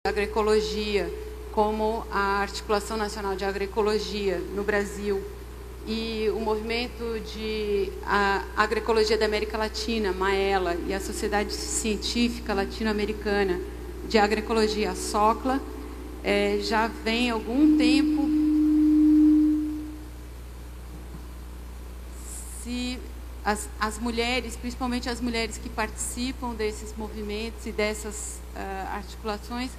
agroecologia, como a Articulação Nacional de Agroecologia no Brasil e o movimento de agroecologia da América Latina, MAELA, e a Sociedade Científica Latino-Americana de Agroecologia, a SOCLA, já vem há algum tempo as mulheres, principalmente as mulheres que participam desses movimentos e dessas articulações,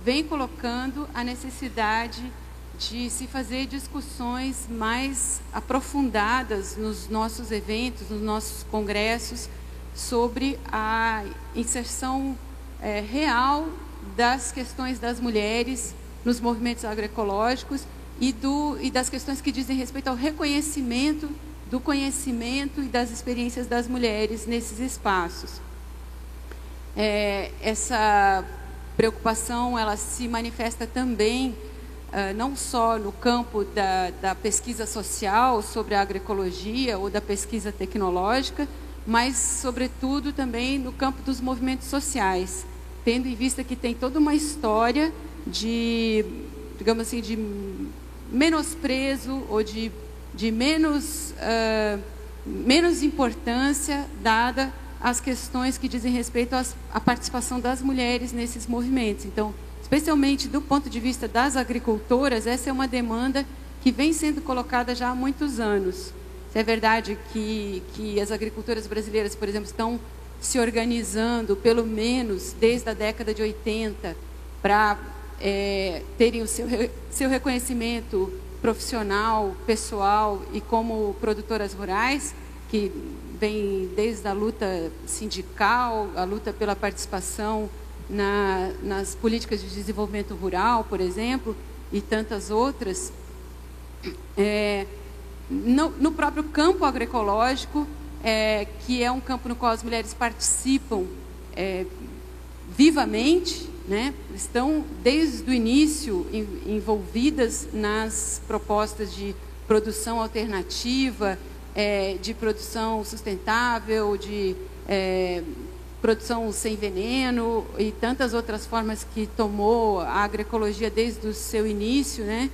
vem colocando a necessidade de se fazer discussões mais aprofundadas nos nossos eventos, nos nossos congressos, sobre a inserção real das questões das mulheres nos movimentos agroecológicos e das questões que dizem respeito ao reconhecimento do conhecimento e das experiências das mulheres nesses espaços. Essa preocupação, ela se manifesta também não só no campo da pesquisa social sobre a agroecologia ou da pesquisa tecnológica, mas, sobretudo, também no campo dos movimentos sociais, tendo em vista que tem toda uma história de, digamos assim, de menosprezo ou de menos importância dada às questões que dizem respeito à participação das mulheres nesses movimentos. Então, especialmente do ponto de vista das agricultoras, essa é uma demanda que vem sendo colocada já há muitos anos. É verdade que as agricultoras brasileiras, por exemplo, estão se organizando, pelo menos desde a década de 80, para terem o seu reconhecimento profissional, pessoal e como produtoras rurais, que vem desde a luta sindical, a luta pela participação nas políticas de desenvolvimento rural, por exemplo, e tantas outras. No próprio campo agroecológico, que é um campo no qual as mulheres participam vivamente, né? Estão desde o início envolvidas nas propostas de produção alternativa, de produção sustentável, de produção sem veneno e tantas outras formas que tomou a agroecologia desde o seu início, né?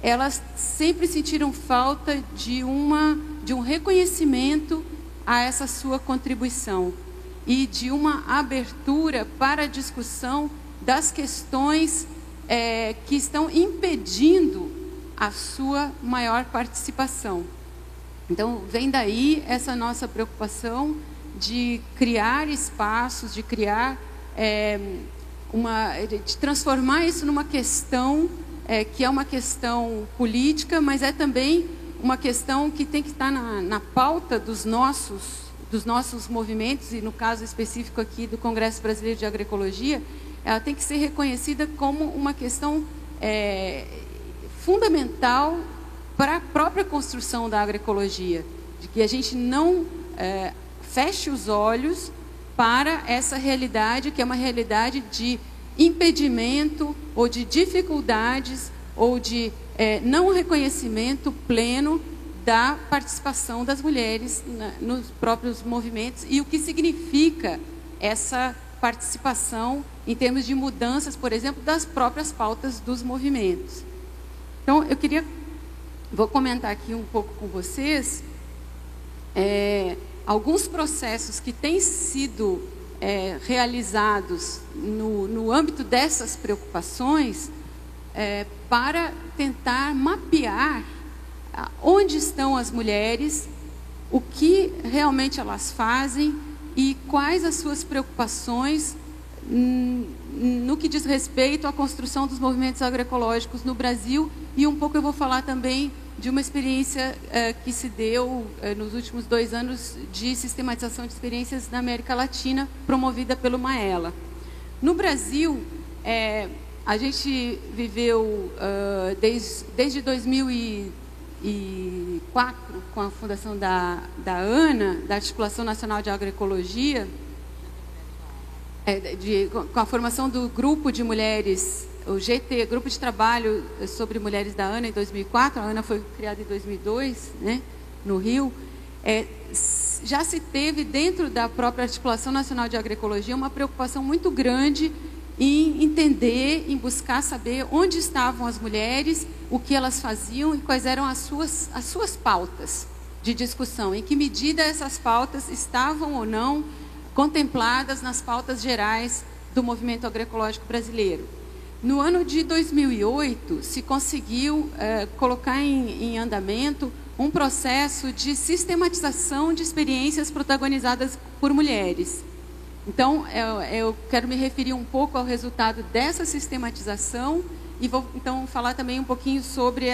Elas sempre sentiram falta de um reconhecimento a essa sua contribuição e de uma abertura para a discussão das questões que estão impedindo a sua maior participação. Então, vem daí essa nossa preocupação de criar espaços, de criar de transformar isso numa questão que é uma questão política, mas é também uma questão que tem que estar na pauta dos nossos movimentos, e no caso específico aqui do Congresso Brasileiro de Agroecologia, ela tem que ser reconhecida como uma questão fundamental para a própria construção da agroecologia, de que a gente não feche os olhos para essa realidade, que é uma realidade de impedimento ou de dificuldades ou de não reconhecimento pleno da participação das mulheres nos próprios movimentos e o que significa essa participação em termos de mudanças, por exemplo, das próprias pautas dos movimentos. Então, vou comentar aqui um pouco com vocês alguns processos que têm sido realizados no âmbito dessas preocupações para tentar mapear onde estão as mulheres, o que realmente elas fazem e quais as suas preocupações no que diz respeito à construção dos movimentos agroecológicos no Brasil. E um pouco eu vou falar também de uma experiência que se deu nos últimos 2 anos de sistematização de experiências na América Latina, promovida pelo MAELA. No Brasil, a gente viveu desde 2004, com a fundação da ANA, da Articulação Nacional de Agroecologia, com a formação do grupo de mulheres, o GT, Grupo de Trabalho sobre Mulheres da ANA, em 2004, a ANA foi criada em 2002, né, no Rio, já se teve dentro da própria Articulação Nacional de Agroecologia uma preocupação muito grande em entender, em buscar saber onde estavam as mulheres, o que elas faziam e quais eram as suas pautas de discussão, em que medida essas pautas estavam ou não contempladas nas pautas gerais do movimento agroecológico brasileiro. No ano de 2008, se conseguiu colocar em andamento um processo de sistematização de experiências protagonizadas por mulheres. Então, eu quero me referir um pouco ao resultado dessa sistematização e vou, então, falar também um pouquinho sobre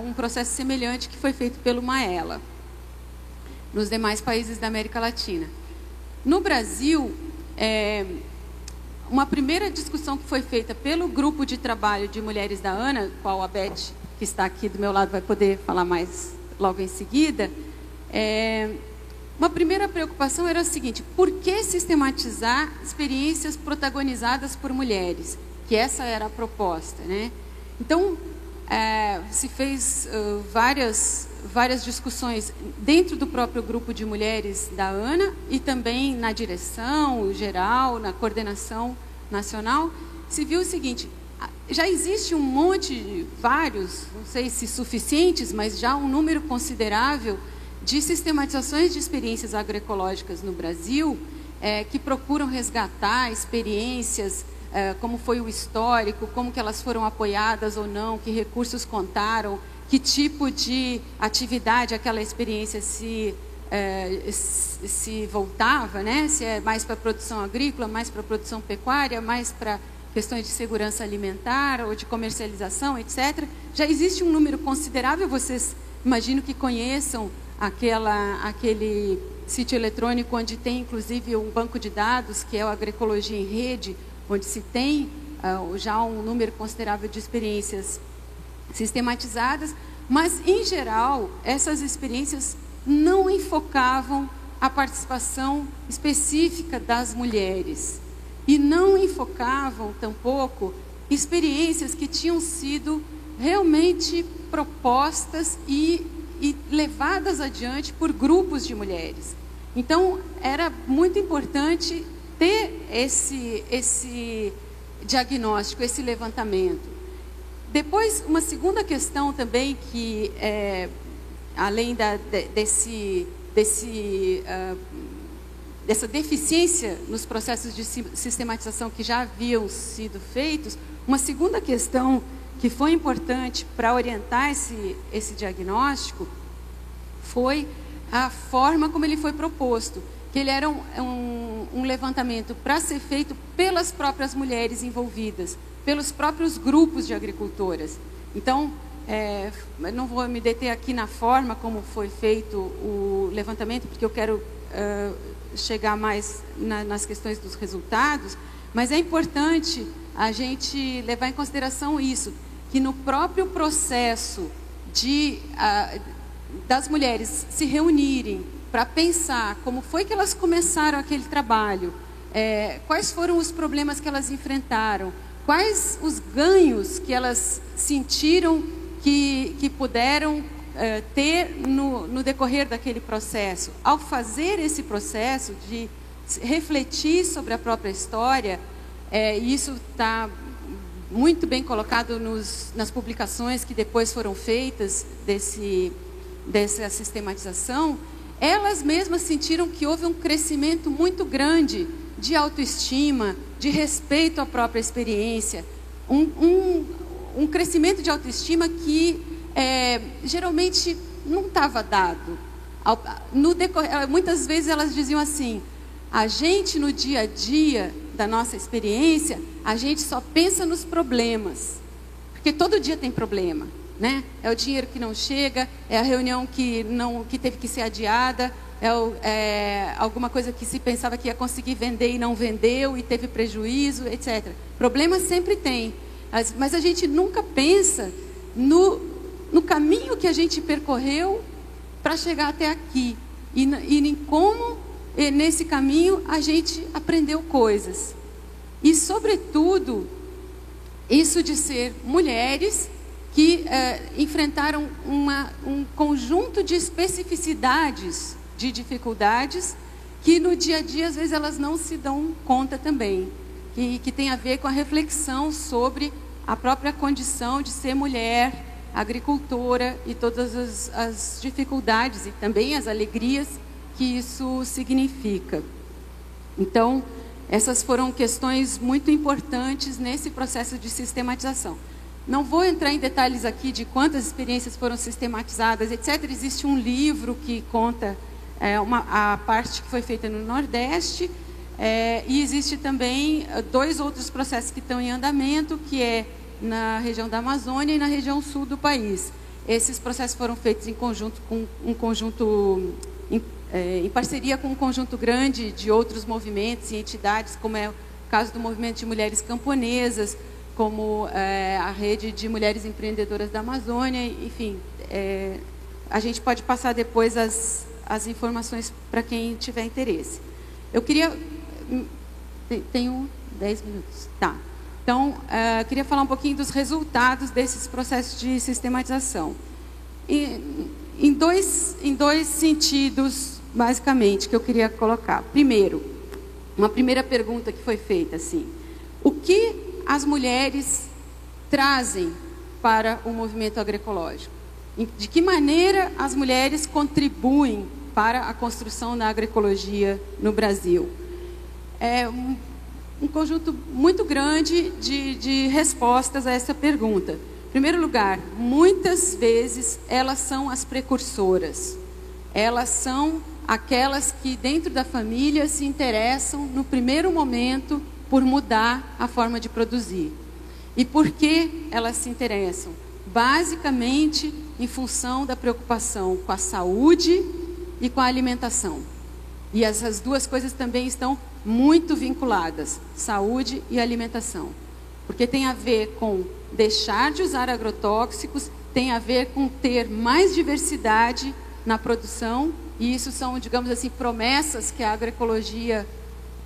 um processo semelhante que foi feito pelo Maela, nos demais países da América Latina. No Brasil, uma primeira discussão que foi feita pelo grupo de trabalho de mulheres da ANA, qual a Beth, que está aqui do meu lado, vai poder falar mais logo em seguida, uma primeira preocupação era a seguinte: por que sistematizar experiências protagonizadas por mulheres? Que essa era a proposta, né? Então, se fez várias discussões dentro do próprio grupo de mulheres da ANA e também na direção geral, na coordenação nacional. Se viu o seguinte: já existe um monte, vários, não sei se suficientes, mas já um número considerável de sistematizações de experiências agroecológicas no Brasil, que procuram resgatar experiências, como foi o histórico, como que elas foram apoiadas ou não, que recursos contaram, que tipo de atividade aquela experiência se voltava, né? Se é mais para a produção agrícola, mais para a produção pecuária, mais para questões de segurança alimentar ou de comercialização, etc. Já existe um número considerável, vocês imagino que conheçam aquele sítio eletrônico onde tem inclusive um banco de dados, que é o Agroecologia em Rede, onde se tem já um número considerável de experiências sistematizadas, mas, em geral, essas experiências não enfocavam a participação específica das mulheres e não enfocavam, tampouco, experiências que tinham sido realmente propostas e levadas adiante por grupos de mulheres. Então, era muito importante ter esse diagnóstico, esse levantamento. Depois, uma segunda questão também que, além dessa deficiência nos processos de sistematização que já haviam sido feitos, uma segunda questão que foi importante para orientar esse diagnóstico foi a forma como ele foi proposto, que ele era um levantamento para ser feito pelas próprias mulheres envolvidas, pelos próprios grupos de agricultoras. Então, não vou me deter aqui na forma como foi feito o levantamento, porque eu quero chegar mais nas questões dos resultados, mas é importante a gente levar em consideração isso, que no próprio processo das mulheres se reunirem para pensar como foi que elas começaram aquele trabalho, quais foram os problemas que elas enfrentaram, quais os ganhos que elas sentiram que puderam ter no decorrer daquele processo. Ao fazer esse processo de refletir sobre a própria história, isso está muito bem colocado nas publicações que depois foram feitas dessa sistematização, elas mesmas sentiram que houve um crescimento muito grande de autoestima, de respeito à própria experiência, um crescimento de autoestima que geralmente não estava dado. Muitas vezes elas diziam assim: a gente no dia a dia da nossa experiência, a gente só pensa nos problemas, porque todo dia tem problema, né? É o dinheiro que não chega, é a reunião que teve que ser adiada, alguma coisa que se pensava que ia conseguir vender e não vendeu e teve prejuízo, etc. Problemas sempre tem, mas a gente nunca pensa no caminho que a gente percorreu para chegar até aqui e em como nesse caminho a gente aprendeu coisas. E, sobretudo, isso de ser mulheres que enfrentaram um conjunto de especificidades, de dificuldades, que no dia a dia, às vezes, elas não se dão conta também. que tem a ver com a reflexão sobre a própria condição de ser mulher, agricultora e todas as dificuldades e também as alegrias que isso significa. Então, essas foram questões muito importantes nesse processo de sistematização. Não vou entrar em detalhes aqui de quantas experiências foram sistematizadas, etc. Existe um livro que conta a parte que foi feita no Nordeste, e existe também 2 outros processos que estão em andamento, que é na região da Amazônia e na região sul do país. Esses processos foram feitos em parceria com um conjunto grande de outros movimentos e entidades, como é o caso do Movimento de Mulheres Camponesas, como a Rede de Mulheres Empreendedoras da Amazônia, enfim. A gente pode passar depois as informações para quem tiver interesse. Eu queria... Tenho 10 minutos. Tá. Então, queria falar um pouquinho dos resultados desses processos de sistematização. Em dois sentidos, basicamente, que eu queria colocar. Primeiro, uma primeira pergunta que foi feita, assim, o que as mulheres trazem para o movimento agroecológico? De que maneira as mulheres contribuem para a construção da agroecologia no Brasil? É um conjunto muito grande de respostas a essa pergunta. Em primeiro lugar, muitas vezes elas são as precursoras. Elas são aquelas que dentro da família se interessam no primeiro momento por mudar a forma de produzir. E por que elas se interessam? Basicamente em função da preocupação com a saúde e com a alimentação. E essas 2 coisas também estão muito vinculadas, saúde e alimentação. Porque tem a ver com deixar de usar agrotóxicos, tem a ver com ter mais diversidade na produção, e isso são, digamos assim, promessas que a agroecologia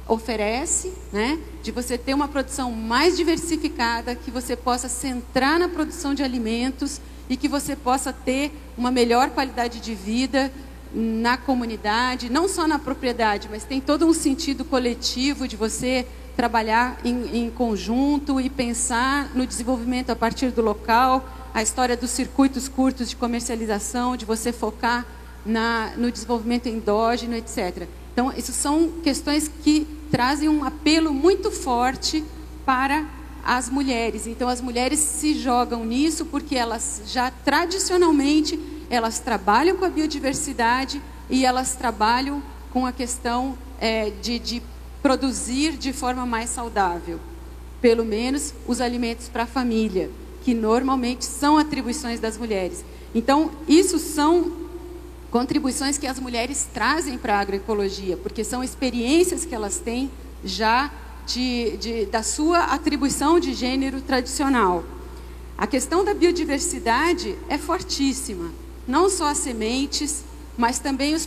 oferece, né? De você ter uma produção mais diversificada, que você possa centrar na produção de alimentos e que você possa ter uma melhor qualidade de vida na comunidade, não só na propriedade, mas tem todo um sentido coletivo de você trabalhar em conjunto e pensar no desenvolvimento a partir do local, a história dos circuitos curtos de comercialização, de você focar no desenvolvimento endógeno, etc. Então, isso são questões que trazem um apelo muito forte para as mulheres. Então, as mulheres se jogam nisso porque elas já tradicionalmente elas trabalham com a biodiversidade e elas trabalham com a questão de produzir de forma mais saudável, pelo menos os alimentos para a família, que normalmente são atribuições das mulheres. Então, isso são contribuições que as mulheres trazem para a agroecologia, porque são experiências que elas têm já da sua atribuição de gênero tradicional. A questão da biodiversidade é fortíssima. Não só as sementes, mas também os